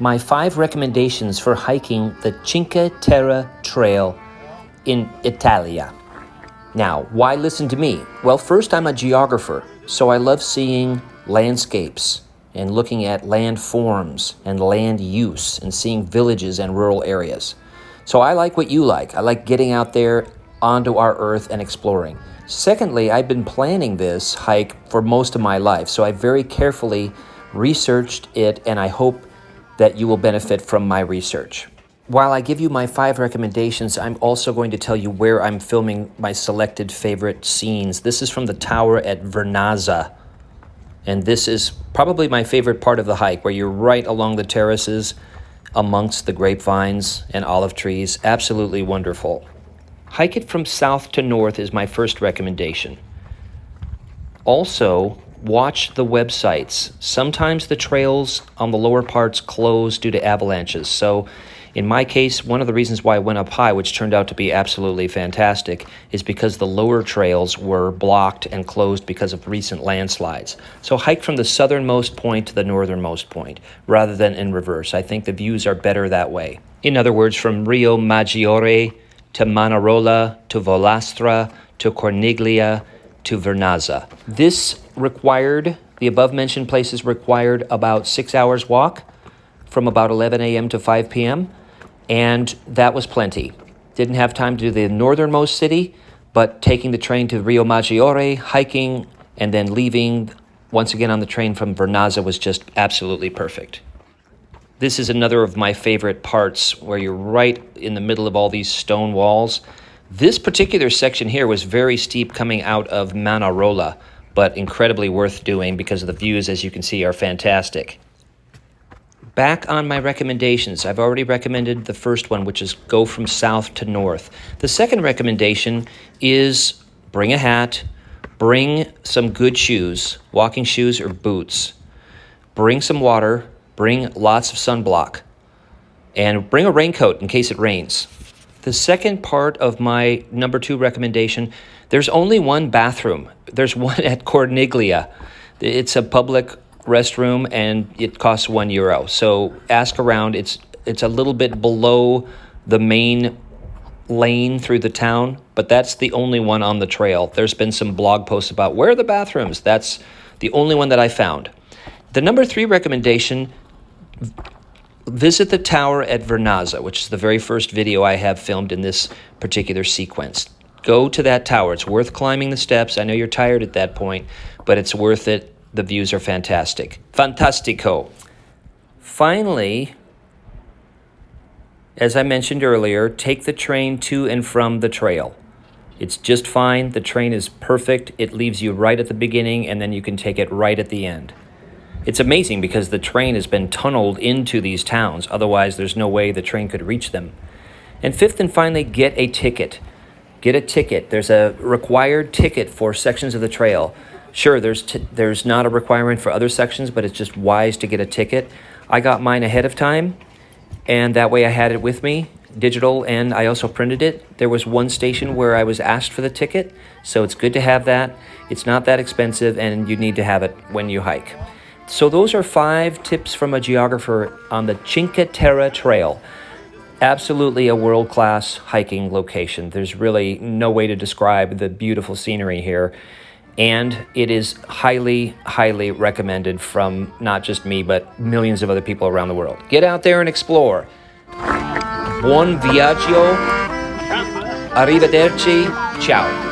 my 5 recommendations for hiking the Cinque Terre Trail in Italia. Now, why listen to me? Well, first, I'm a geographer, so I love seeing landscapes and looking at land forms and land use and seeing villages and rural areas. So I like what you like. I like getting out there onto our earth and exploring. Secondly, I've been planning this hike for most of my life, so I very carefully researched it, and I hope that you will benefit from my research. While I give you my 5 recommendations, I'm also going to tell you where I'm filming my selected favorite scenes. This is from the tower at Vernazza, and this is probably my favorite part of the hike, where you're right along the terraces amongst the grapevines and olive trees. Absolutely wonderful. Hike it from south to north is my first recommendation. Also, watch the websites. Sometimes the trails on the lower parts close due to avalanches. So in my case, one of the reasons why I went up high, which turned out to be absolutely fantastic, is because the lower trails were blocked and closed because of recent landslides. So hike from the southernmost point to the northernmost point, rather than in reverse. I think the views are better that way. In other words, from Rio Maggiore to Manarola to Volastra to Corniglia to Vernazza. The above-mentioned places required about 6 hours walk from about 11 a.m. to 5 p.m., and that was plenty. Didn't have time to do the northernmost city, but taking the train to Rio Maggiore, hiking, and then leaving once again on the train from Vernazza was just absolutely perfect. This is another of my favorite parts, where you're right in the middle of all these stone walls. This particular section here was very steep coming out of Manarola, but incredibly worth doing because the views, as you can see, are fantastic. Back on my recommendations, I've already recommended the first one, which is go from south to north. The second recommendation is bring a hat, bring some good shoes, walking shoes or boots, bring some water, bring lots of sunblock, and bring a raincoat in case it rains. The second part of my number 2 recommendation, there's only one bathroom. There's one at Corniglia. It's a public restroom, and it costs €1. So ask around. It's a little bit below the main lane through the town, but that's the only one on the trail. There's been some blog posts about where are the bathrooms. That's the only one that I found. The number 3 recommendation, visit the tower at Vernazza, which is the very first video I have filmed in this particular sequence. Go to that tower. It's worth climbing the steps. I know you're tired at that point, but it's worth it. The views are fantastic. Fantastico. Finally, as I mentioned earlier, take the train to and from the trail. It's just fine. The train is perfect. It leaves you right at the beginning, and then you can take it right at the end. It's amazing because the train has been tunneled into these towns. Otherwise, there's no way the train could reach them. And fifth and finally, get a ticket. Get a ticket. There's a required ticket for sections of the trail. Sure, there's not a requirement for other sections, but it's just wise to get a ticket. I got mine ahead of time, and that way I had it with me, digital, and I also printed it. There was one station where I was asked for the ticket, so it's good to have that. It's not that expensive, and you need to have it when you hike. So those are 5 tips from a geographer on the Cinque Terre Trail. Absolutely a world-class hiking location. There's really no way to describe the beautiful scenery here. And it is highly, highly recommended from not just me, but millions of other people around the world. Get out there and explore. Buon viaggio. Arrivederci. Ciao.